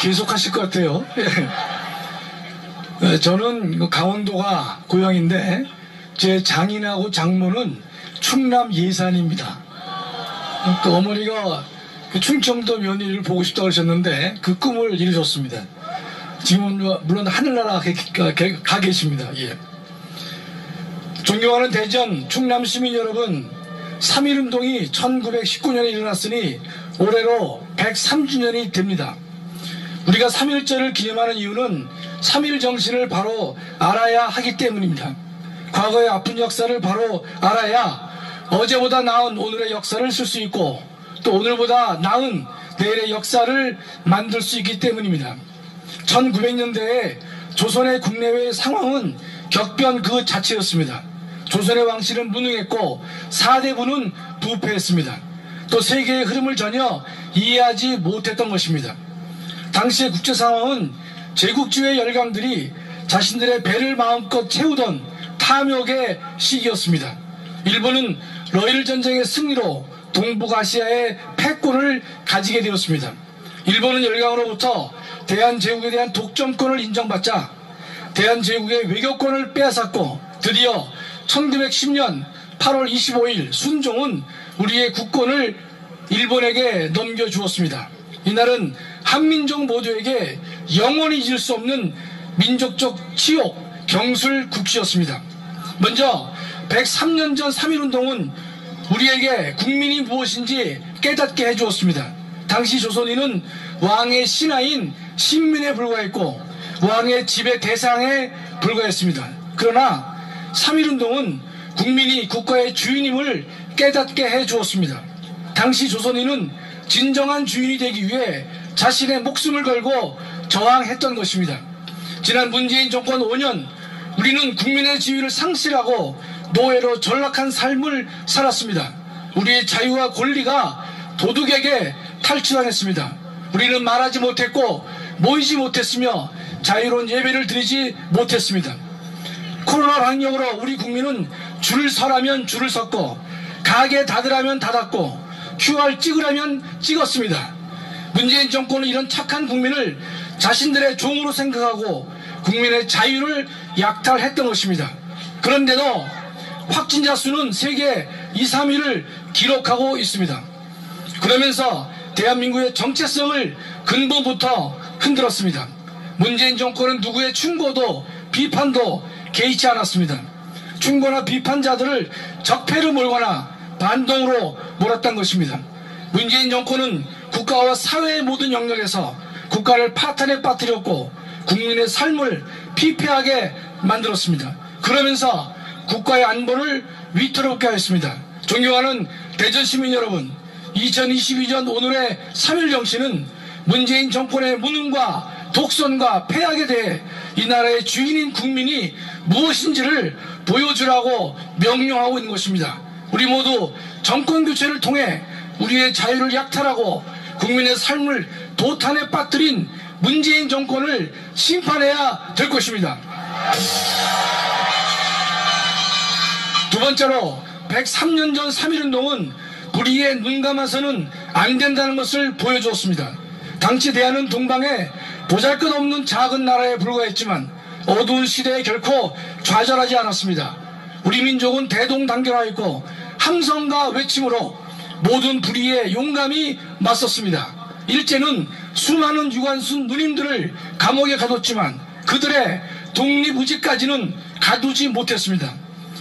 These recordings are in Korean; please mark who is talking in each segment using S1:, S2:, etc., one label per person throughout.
S1: 계속하실 것 같아요. 저는 강원도가 고향인데 제 장인하고 장모는 충남 예산입니다. 또 어머니가 충청도 며느리를 보고 싶다고 하셨는데 그 꿈을 이루셨습니다. 지금은 물론 하늘나라 가 계십니다. 예. 존경하는 대전 충남 시민 여러분, 3.1운동이 1919년에 일어났으니 올해로 103주년이 됩니다. 우리가 3.1절을 기념하는 이유는 3.1 정신을 바로 알아야 하기 때문입니다. 과거의 아픈 역사를 바로 알아야 어제보다 나은 오늘의 역사를 쓸 수 있고 또 오늘보다 나은 내일의 역사를 만들 수 있기 때문입니다. 1900년대에 조선의 국내외 상황은 격변 그 자체였습니다. 조선의 왕실은 무능했고 사대부는 부패했습니다. 또 세계의 흐름을 전혀 이해하지 못했던 것입니다. 당시의 국제 상황은 제국주의 열강들이 자신들의 배를 마음껏 채우던 탐욕의 시기였습니다. 일본은 러일 전쟁의 승리로 동북아시아의 패권을 가지게 되었습니다. 일본은 열강으로부터 대한제국에 대한 독점권을 인정받자 대한제국의 외교권을 빼앗았고 드디어 1910년 8월 25일 순종은 우리의 국권을 일본에게 넘겨주었습니다. 이날은 한민족 모두에게 영원히 잊을 수 없는 민족적 치욕, 경술국시였습니다. 먼저 103년 전 3.1운동은 우리에게 국민이 무엇인지 깨닫게 해주었습니다. 당시 조선인은 왕의 신하인 신민에 불과했고 왕의 지배 대상에 불과했습니다. 그러나 3.1운동은 국민이 국가의 주인임을 깨닫게 해주었습니다. 당시 조선인은 진정한 주인이 되기 위해 자신의 목숨을 걸고 저항했던 것입니다. 지난 문재인 정권 5년 우리는 국민의 지위를 상실하고 노예로 전락한 삶을 살았습니다. 우리의 자유와 권리가 도둑에게 탈취당했습니다. 우리는 말하지 못했고 모이지 못했으며 자유로운 예배를 드리지 못했습니다. 코로나 방역으로 우리 국민은 줄을 서라면 줄을 섰고 가게 닫으라면 닫았고 QR 찍으라면 찍었습니다. 문재인 정권은 이런 착한 국민을 자신들의 종으로 생각하고 국민의 자유를 약탈했던 것입니다. 그런데도 확진자 수는 세계 2, 3위를 기록하고 있습니다. 그러면서 대한민국의 정체성을 근본부터 흔들었습니다. 문재인 정권은 누구의 충고도 비판도 개의치 않았습니다. 충고나 비판자들을 적폐로 몰거나 반동으로 몰았던 것입니다. 문재인 정권은 국가와 사회의 모든 영역에서 국가를 파탄에 빠뜨렸고 국민의 삶을 피폐하게 만들었습니다. 그러면서 국가의 안보를 위태롭게 하였습니다. 존경하는 대전 시민 여러분, 2022년 오늘의 3.1 정신은 문재인 정권의 무능과 독선과 폐악에 대해 이 나라의 주인인 국민이 무엇인지를 보여주라고 명령하고 있는 것입니다. 우리 모두 정권 교체를 통해 우리의 자유를 약탈하고 국민의 삶을 도탄에 빠뜨린 문재인 정권을 심판해야 될 것입니다. 두 번째로 103년 전 3.1운동은 불의에 눈 감아서는 안 된다는 것을 보여주었습니다. 당시 대한은 동방에 보잘것없는 작은 나라에 불과했지만 어두운 시대에 결코 좌절하지 않았습니다. 우리 민족은 대동단결하였고 함성과 외침으로 모든 불의에 용감히 맞섰습니다. 일제는 수많은 유관순 누님들을 감옥에 가뒀지만 그들의 독립의지까지는 가두지 못했습니다.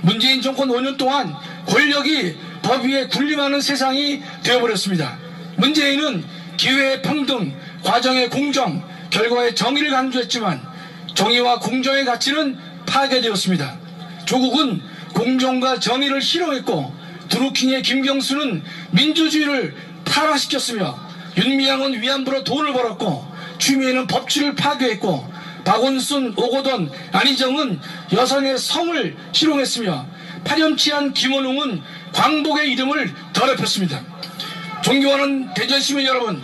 S1: 문재인 정권 5년 동안 권력이 법 위에 군림하는 세상이 되어버렸습니다. 문재인은 기회의 평등, 과정의 공정, 결과의 정의를 강조했지만 정의와 공정의 가치는 파괴되었습니다. 조국은 공정과 정의를 희롱했고 드루킹의 김경수는 민주주의를 타락시켰으며 윤미향은 위안부로 돈을 벌었고 추미애는 법치를 파괴했고 박원순, 오거돈, 안희정은 여성의 성을 희롱했으며 파렴치한 김원웅은 광복의 이름을 더럽혔습니다. 존경하는 대전시민 여러분,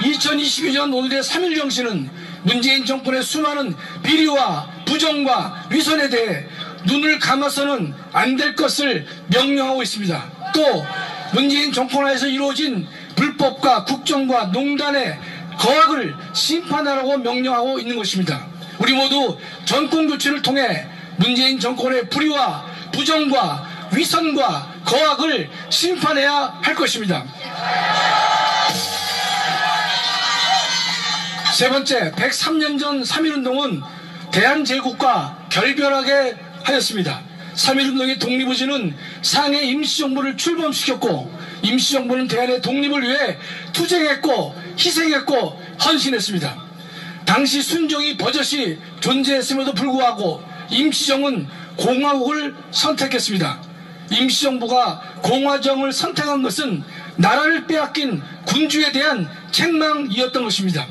S1: 2022년 오늘의 3.1 정신은 문재인 정권의 수많은 비리와 부정과 위선에 대해 눈을 감아서는 안 될 것을 명령하고 있습니다. 또 문재인 정권 하에서 이루어진 불법과 국정과 농단의 거악을 심판하라고 명령하고 있는 것입니다. 우리 모두 정권 교체를 통해 문재인 정권의 불의와 부정과 위선과 거악을 심판해야 할 것입니다. 세 번째, 103년 전 3.1운동은 대한제국과 결별하게 하였습니다. 3.1운동의 독립의지는 상해 임시정부를 출범시켰고, 임시정부는 대한의 독립을 위해 투쟁했고 희생했고 헌신했습니다. 당시 순종이 버젓이 존재했음에도 불구하고 임시정은 공화국을 선택했습니다. 임시정부가 공화정을 선택한 것은 나라를 빼앗긴 군주에 대한 책망이었던 것입니다.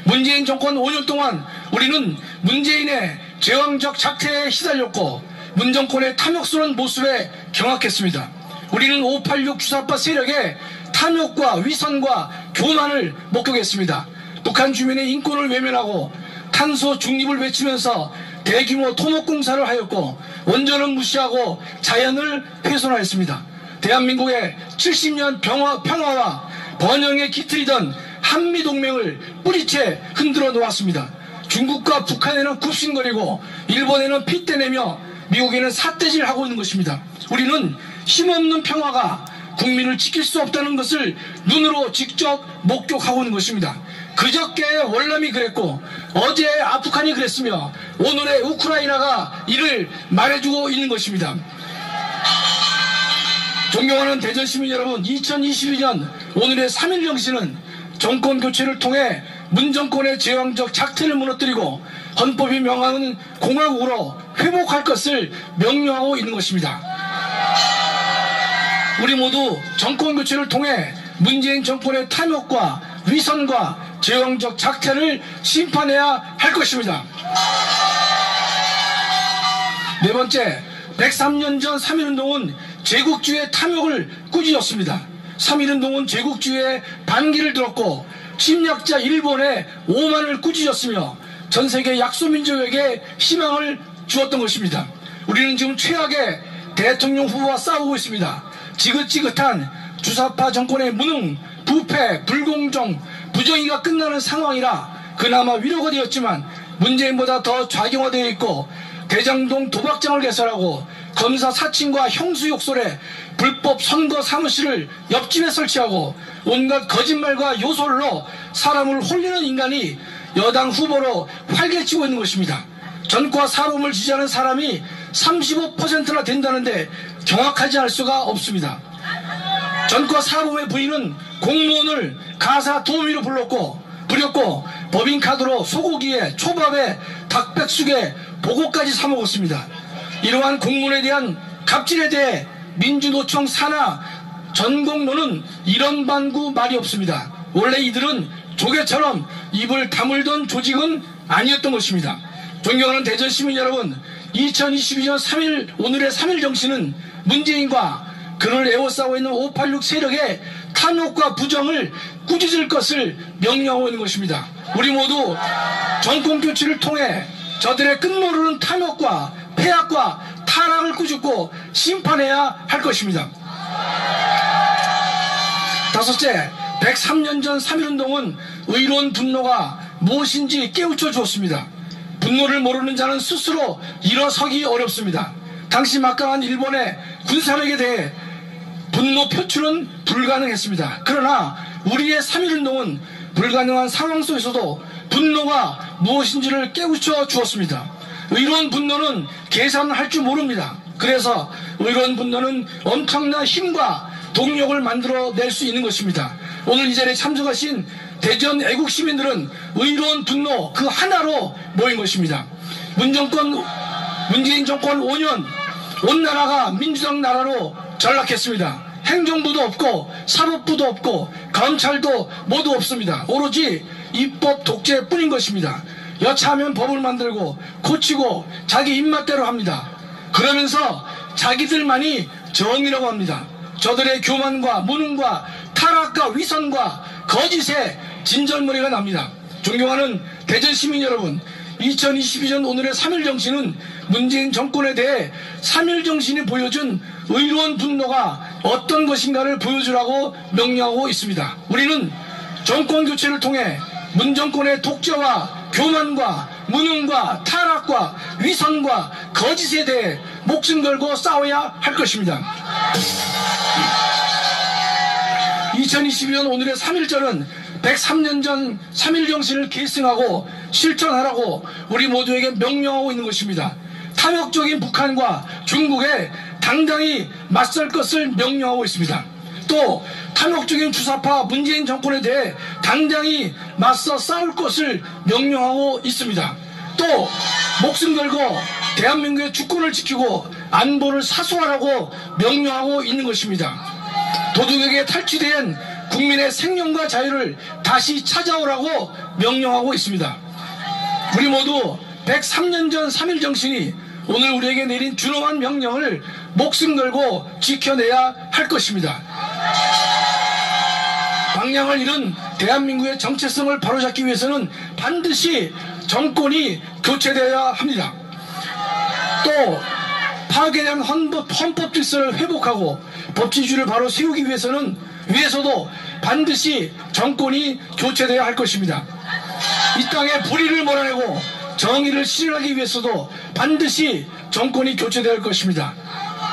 S1: 문재인 정권 5년 동안 우리는 문재인의 제왕적 작태에 시달렸고 문 정권의 탐욕스러운 모습에 경악했습니다. 우리는 586 주사파 세력의 탐욕과 위선과 교만을 목격했습니다. 북한 주민의 인권을 외면하고 탄소 중립을 외치면서 대규모 토목공사를 하였고 원전은 무시하고 자연을 훼손하였습니다. 대한민국의 70년 평화와 번영에 깃들이던 한미동맹을 뿌리채 흔들어 놓았습니다. 중국과 북한에는 굽신거리고 일본에는 핏대내며 미국에는 삿대질하고 있는 것입니다. 우리는 힘없는 평화가 국민을 지킬 수 없다는 것을 눈으로 직접 목격하고 있는 것입니다. 그저께 월남이 그랬고 어제 아프간이 그랬으며 오늘의 우크라이나가 이를 말해주고 있는 것입니다. 존경하는 대전시민 여러분, 2022년 오늘의 3.1 정신은 정권 교체를 통해 문정권의 제왕적 작태를 무너뜨리고 헌법이 명하는 공화국으로 회복할 것을 명령하고 있는 것입니다. 우리 모두 정권 교체를 통해 문재인 정권의 탐욕과 위선과 제왕적 작태를 심판해야 할 것입니다. 네 번째, 103년 전 3.1운동은 제국주의의 탐욕을 꾸짖었습니다. 3.1운동은 제국주의의 반기를 들었고 침략자 일본의 오만을 꾸짖었으며 전세계 약소민족에게 희망을 주었던 것입니다. 우리는 지금 최악의 대통령 후보와 싸우고 있습니다. 지긋지긋한 주사파 정권의 무능, 부패, 불공정, 부정의가 끝나는 상황이라 그나마 위로가 되었지만 문재인보다 더 좌경화되어 있고 대장동 도박장을 개설하고 검사 사칭과 형수욕설에 불법 선거 사무실을 옆집에 설치하고 온갖 거짓말과 요술로 사람을 홀리는 인간이 여당 후보로 활개치고 있는 것입니다. 전과 사범을 지지하는 사람이 35%나 된다는데 경악하지 않을 수가 없습니다. 전과 사범의 부인은 공무원을 가사 도우미로 부렸고 법인카드로 소고기에 초밥에 닭백숙에 보고까지 사먹었습니다. 이러한 공무원에 대한 갑질에 대해 민주노총 산하 전공론은 이런 반구 말이 없습니다. 원래 이들은 조개처럼 입을 다물던 조직은 아니었던 것입니다. 존경하는 대전시민 여러분, 2022년 3일 오늘의 3.1 정신은 문재인과 그를 에워싸고 있는 586 세력의 탐욕과 부정을 꾸짖을 것을 명령하고 있는 것입니다. 우리 모두 정권 교체를 통해 저들의 끝모르는 탐욕과 폐악과 타락을 꾸짖고 심판해야 할 것입니다. 다섯째, 103년 전 3.1운동은 의로운 분노가 무엇인지 깨우쳐 주었습니다. 분노를 모르는 자는 스스로 일어서기 어렵습니다. 당시 막강한 일본의 군사력에 대해 분노 표출은 불가능했습니다. 그러나 우리의 3.1운동은 불가능한 상황 속에서도 분노가 무엇인지를 깨우쳐 주었습니다. 의로운 분노는 계산할 줄 모릅니다. 그래서 의로운 분노는 엄청난 힘과 동력을 만들어낼 수 있는 것입니다. 오늘 이 자리에 참석하신 대전 애국 시민들은 의로운 분노 그 하나로 모인 것입니다. 문재인 정권 5년 온 나라가 민주당 나라로 전락했습니다. 행정부도 없고 사법부도 없고 검찰도 모두 없습니다. 오로지 입법 독재뿐인 것입니다. 여차하면 법을 만들고 고치고 자기 입맛대로 합니다. 그러면서 자기들만이 정의라고 합니다. 저들의 교만과 무능과 타락과 위선과 거짓에 진절머리가 납니다. 존경하는 대전시민 여러분, 2022년 오늘의 3.1 정신은 문재인 정권에 대해 3.1 정신이 보여준 의로운 분노가 어떤 것인가를 보여주라고 명령하고 있습니다. 우리는 정권 교체를 통해 문정권의 독재와 교만과 무능과 타락과 위선과 거짓에 대해 목숨 걸고 싸워야 할 것입니다. 2022년 오늘의 3.1절은 103년 전 3.1 정신을 계승하고 실천하라고 우리 모두에게 명령하고 있는 것입니다. 탐욕적인 북한과 중국에 당당히 맞설 것을 명령하고 있습니다. 또 탐욕적인 주사파 문재인 정권에 대해 당당히 맞서 싸울 것을 명령하고 있습니다. 또 목숨 걸고 대한민국의 주권을 지키고 안보를 사수하라고 명령하고 있는 것입니다. 도둑에게 탈취된 국민의 생명과 자유를 다시 찾아오라고 명령하고 있습니다. 우리 모두 103년 전 3.1 정신이 오늘 우리에게 내린 준엄한 명령을 목숨 걸고 지켜내야 할 것입니다. 방향을 잃은 대한민국의 정체성을 바로잡기 위해서는 반드시 정권이 교체되어야 합니다. 또 파괴된 헌법 질서를 회복하고 법치주의를 바로 세우기 위해서도 반드시 정권이 교체되어야 할 것입니다. 이 땅의 불의를 몰아내고 정의를 실현하기 위해서도 반드시 정권이 교체되어야 할 것입니다.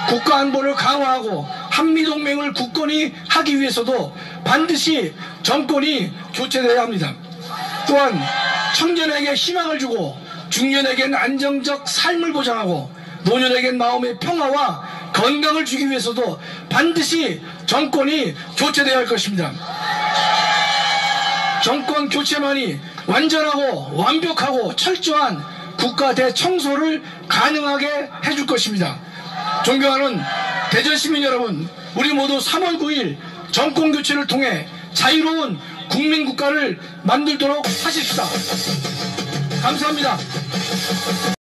S1: 국가안보를 강화하고 한미동맹을 굳건히 하기 위해서도 반드시 정권이 교체되어야 합니다. 또한 청년에게 희망을 주고 중년에겐 안정적 삶을 보장하고 노년에겐 마음의 평화와 건강을 주기 위해서도 반드시 정권이 교체되어야 할 것입니다. 정권 교체만이 완전하고 완벽하고 철저한 국가 대청소를 가능하게 해줄 것입니다. 존경하는 대전시민 여러분, 우리 모두 3월 9일 정권 교체를 통해 자유로운 국민국가를 만들도록 하십시다. 감사합니다.